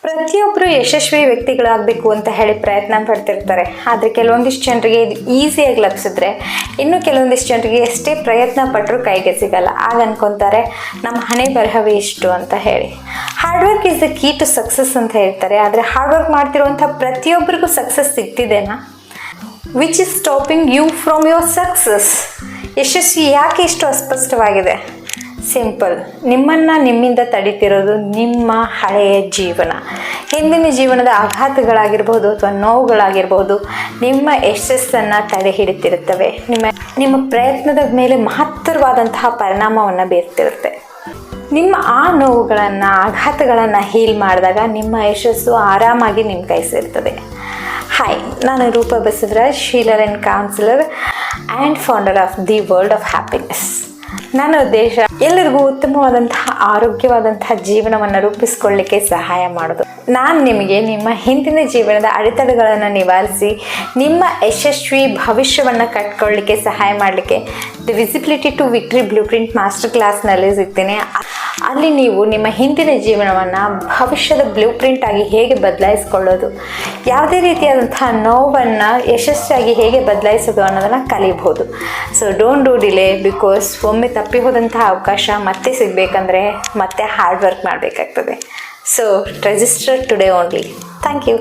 ಪ್ರತಿಯೊಬ್ಬರು ಯಶಸ್ವಿ ವ್ಯಕ್ತಿಗಳಾಗಬೇಕು ಅಂತ ಹೇಳಿ ಪ್ರಯತ್ನ ಪಡ್ತಿರ್ತಾರೆ. ಆದರೆ ಕೆಲವೊಂದಿಷ್ಟು ಜನರಿಗೆ ಇದು ಈಸಿಯಾಗಿ ಲಭಿಸಿದ್ರೆ, ಇನ್ನು ಕೆಲವೊಂದಿಷ್ಟು ಜನರಿಗೆ ಎಷ್ಟೇ ಪ್ರಯತ್ನ ಪಟ್ಟರು ಕೈಗೆ ಸಿಗಲ್ಲ. ಆಗ ಅನ್ಕೊತಾರೆ ನಮ್ಮ ಹಣೆ ಬರಹವೇ ಇಷ್ಟು ಅಂತ ಹೇಳಿ. Hard work is the key to success ಅಂತ ಹೇಳ್ತಾರೆ. ಆದರೆ ಹಾರ್ಡ್ ವರ್ಕ್ ಮಾಡ್ತಿರುವಂಥ ಪ್ರತಿಯೊಬ್ಬರಿಗೂ ಸಕ್ಸಸ್ ಸಿಗ್ತಿದೆನಾ? Which is stopping you from your success? ಯಶಸ್ವಿ ಯಾಕೆ ಇಷ್ಟು ಅಸ್ಪಷ್ಟವಾಗಿದೆ? ಸಿಂಪಲ್, ನಿಮ್ಮಿಂದ ತಡೀತಿರೋದು ನಿಮ್ಮ ಹಳೆಯ ಜೀವನ. ಹಿಂದಿನ ಜೀವನದ ಆಘಾತಗಳಾಗಿರ್ಬೋದು ಅಥವಾ ನೋವುಗಳಾಗಿರ್ಬೋದು ನಿಮ್ಮ ಯಶಸ್ಸನ್ನು ತಡೆ ಹಿಡಿತಿರುತ್ತವೆ. ನಿಮ್ಮ ಪ್ರಯತ್ನದ ಮೇಲೆ ಮಹತ್ತರವಾದಂತಹ ಪರಿಣಾಮವನ್ನು ಬೀರ್ತಿರುತ್ತೆ. ನಿಮ್ಮ ಆ ನೋವುಗಳನ್ನು, ಆಘಾತಗಳನ್ನು ಹೀಲ್ ಮಾಡಿದಾಗ ನಿಮ್ಮ ಯಶಸ್ಸು ಆರಾಮಾಗಿ ನಿಮ್ಮ ಕೈ ಸೇರ್ತದೆ. ಹಾಯ್, ನಾನು Roopa Basavaraj, healer and counsellor and founder of the world of happiness. ನನ್ನ ಉದ್ದೇಶ ಎಲ್ಲರಿಗೂ ಉತ್ತಮವಾದಂತಹ ಆರೋಗ್ಯವಾದಂತಹ ಜೀವನವನ್ನು ರೂಪಿಸ್ಕೊಳ್ಳಿಕ್ಕೆ ಸಹಾಯ ಮಾಡೋದು. ನಾನು ನಿಮಗೆ ನಿಮ್ಮ ಹಿಂದಿನ ಜೀವನದ ಅಡೆತಡೆಗಳನ್ನು ನಿವಾರಿಸಿ ನಿಮ್ಮ ಯಶಸ್ವಿ ಭವಿಷ್ಯವನ್ನು ಕಟ್ಕೊಳ್ಳಿಕ್ಕೆ ಸಹಾಯ ಮಾಡಲಿಕ್ಕೆ the visibility to victory blueprint master ಕ್ಲಾಸ್ನಲ್ಲಿ ಸಿಗ್ತೀನಿ. ಅಲ್ಲಿ ನೀವು ನಿಮ್ಮ ಹಿಂದಿನ ಜೀವನವನ್ನು ಭವಿಷ್ಯದ ಬ್ಲೂ ಪ್ರಿಂಟ್ ಆಗಿ ಹೇಗೆ ಬದಲಾಯಿಸ್ಕೊಳ್ಳೋದು, ಯಾವುದೇ ರೀತಿಯಾದಂತಹ ನೋವನ್ನು ಯಶಸ್ವಿಯಾಗಿ ಹೇಗೆ ಬದಲಾಯಿಸೋದು ಅನ್ನೋದನ್ನು ಕಲಿಬಹುದು. So don't do delay, because ಒಮ್ಮೆ ತಪ್ಪಿ ಹೋದಂತಹ ಅವಕಾಶ ಮತ್ತೆ ಸಿಗಬೇಕಂದ್ರೆ ಮತ್ತೆ ಹಾರ್ಡ್ ವರ್ಕ್ ಮಾಡಬೇಕಾಗ್ತದೆ. So register today only. Thank you.